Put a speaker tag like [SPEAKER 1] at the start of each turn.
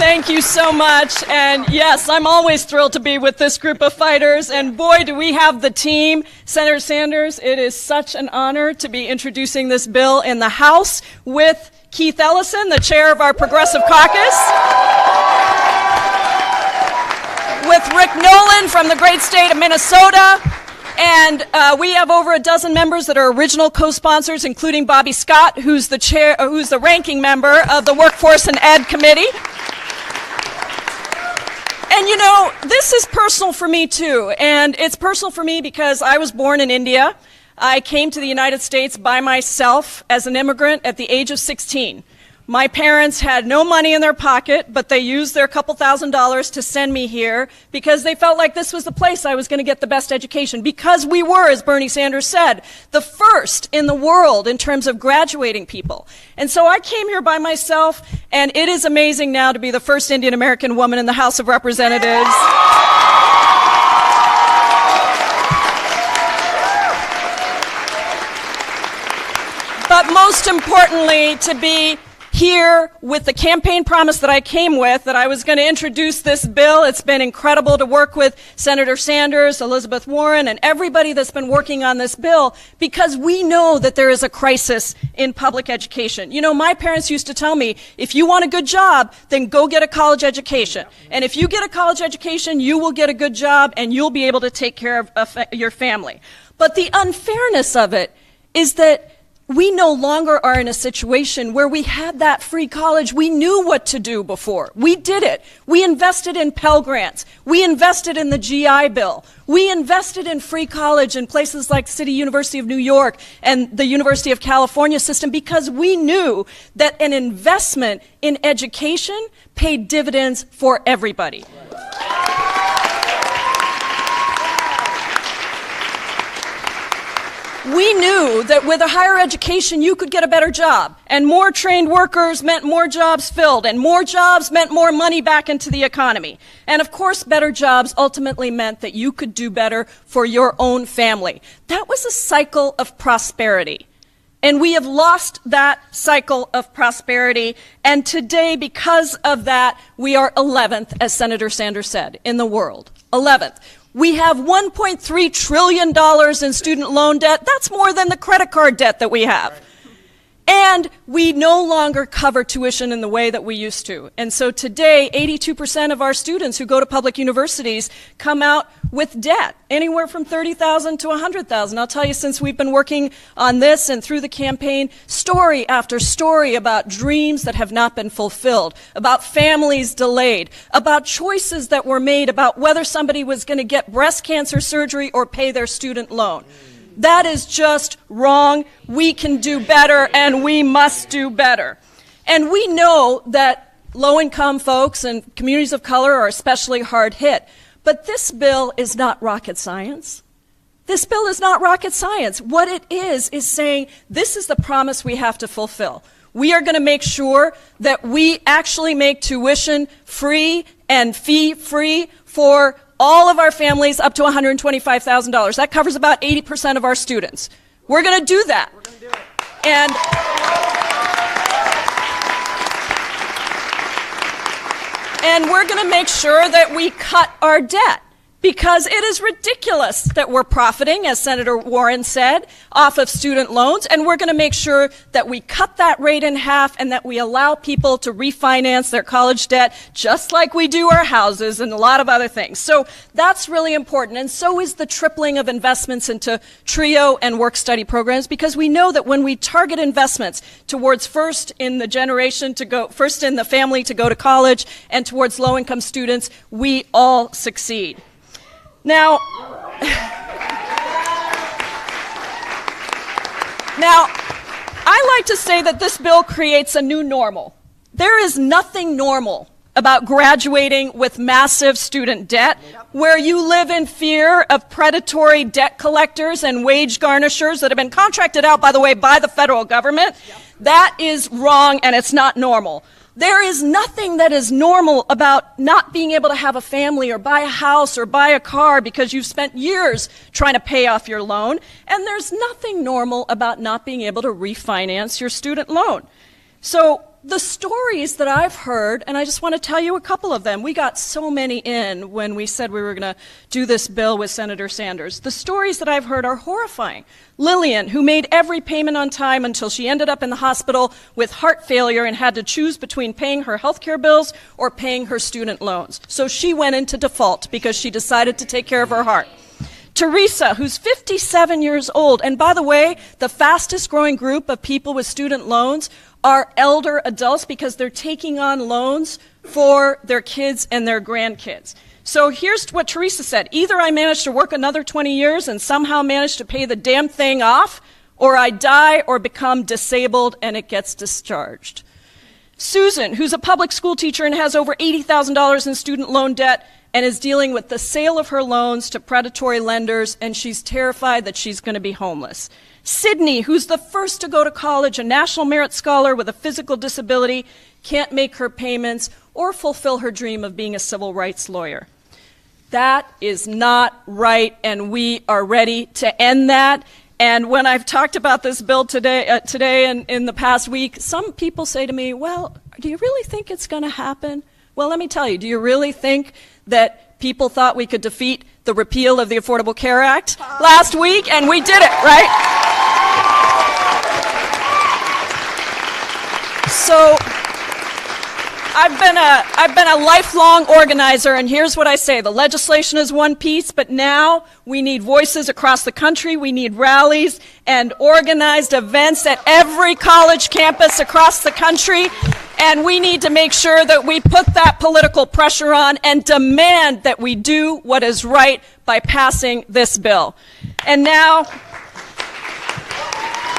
[SPEAKER 1] Thank you so much. And yes, I'm always thrilled to be with this group of fighters. And boy, do we have the team. Senator Sanders, it is such an honor to be introducing this bill in the House with Keith Ellison, the chair of our Progressive Caucus, with Rick Nolan from the great state of Minnesota. And we have over a dozen members that are original co-sponsors, including Bobby Scott, who's the ranking member of the Workforce and Ed Committee. And you know, this is personal for me too, and it's personal for me because I was born in India. I came to the United States by myself as an immigrant at the age of 16. My parents had no money in their pocket, but they used their couple $1,000s to send me here because they felt like this was the place I was going to get the best education, because we were, as Bernie Sanders said, the first in the world in terms of graduating people. And so I came here by myself, and it is amazing now to be the first Indian American woman in the House of Representatives. But most importantly, to be here with the campaign promise that I came with, that I was going to introduce this bill. It's been incredible to work with Senator Sanders, Elizabeth Warren, and everybody that's been working on this bill, because we know that there is a crisis in public education. You know, my parents used to tell me, if you want a good job, then go get a college education. And if you get a college education, you will get a good job and you'll be able to take care of your family. But the unfairness of it is that we no longer are in a situation where we had that free college. We knew what to do before. We did it. We invested in Pell Grants. We invested in the GI Bill. We invested in free college in places like City University of New York and the University of California system, because we knew that an investment in education paid dividends for everybody. We knew that with a higher education, you could get a better job, and more trained workers meant more jobs filled, and more jobs meant more money back into the economy. And of course, better jobs ultimately meant that you could do better for your own family. That was a cycle of prosperity. And we have lost that cycle of prosperity, and today, because of that, we are 11th, as Senator Sanders said, in the world. 11th. We have $1.3 trillion in student loan debt. That's more than the credit card debt that we have. And we no longer cover tuition in the way that we used to. And so today, 82% of our students who go to public universities come out with debt, anywhere from $30,000 to $100,000. I'll tell you, since we've been working on this and through the campaign, story after story about dreams that have not been fulfilled, about families delayed, about choices that were made about whether somebody was going to get breast cancer surgery or pay their student loan. That is just wrong. We can do better, and we must do better. And we know that low-income folks and communities of color are especially hard hit. But this bill is not rocket science. This bill is not rocket science. What it is saying this is the promise we have to fulfill. We are going to make sure that we actually make tuition free and fee free for all of our families up to $125,000. That covers about 80% of our students. We're going to do that. We're going to do it. And we're going to make sure that we cut our debt, because it is ridiculous that we're profiting, as Senator Warren said, off of student loans, and we're going to make sure that we cut that rate in half and that we allow people to refinance their college debt just like we do our houses and a lot of other things. So that's really important, and so is the tripling of investments into TRIO and work-study programs, because we know that when we target investments towards first in the family to go to college and towards low-income students, we all succeed. Now, I like to say that this bill creates a new normal. There is nothing normal about graduating with massive student debt, where you live in fear of predatory debt collectors and wage garnishers that have been contracted out, by the way, by the federal government. That is wrong, and it's not normal. There is nothing that is normal about not being able to have a family or buy a house or buy a car because you've spent years trying to pay off your loan. And there's nothing normal about not being able to refinance your student loan. So the stories that I've heard, and I just want to tell you a couple of them. We got so many in when we said we were going to do this bill with Senator Sanders. The stories that I've heard are horrifying. Lillian, who made every payment on time until she ended up in the hospital with heart failure and had to choose between paying her health care bills or paying her student loans. So she went into default because she decided to take care of her heart. Teresa, who's 57 years old, and by the way, the fastest growing group of people with student loans are elder adults because they're taking on loans for their kids and their grandkids. So here's what Teresa said. Either I manage to work another 20 years and somehow manage to pay the damn thing off, or I die or become disabled and it gets discharged. Susan, who's a public school teacher and has over $80,000 in student loan debt and is dealing with the sale of her loans to predatory lenders, and she's terrified that she's going to be homeless. Sydney, who's the first to go to college, a National Merit Scholar with a physical disability, can't make her payments or fulfill her dream of being a civil rights lawyer. That is not right, and we are ready to end that. And when I've talked about this bill today and in the past week, some people say to me, well, do you really think it's going to happen? Well, let me tell you, do you really think that people thought we could defeat the repeal of the Affordable Care Act last week? And we did it, right? So I've been a lifelong organizer, and here's what I say. The legislation is one piece, but now we need voices across the country. We need rallies and organized events at every college campus across the country. And we need to make sure that we put that political pressure on and demand that we do what is right by passing this bill. And now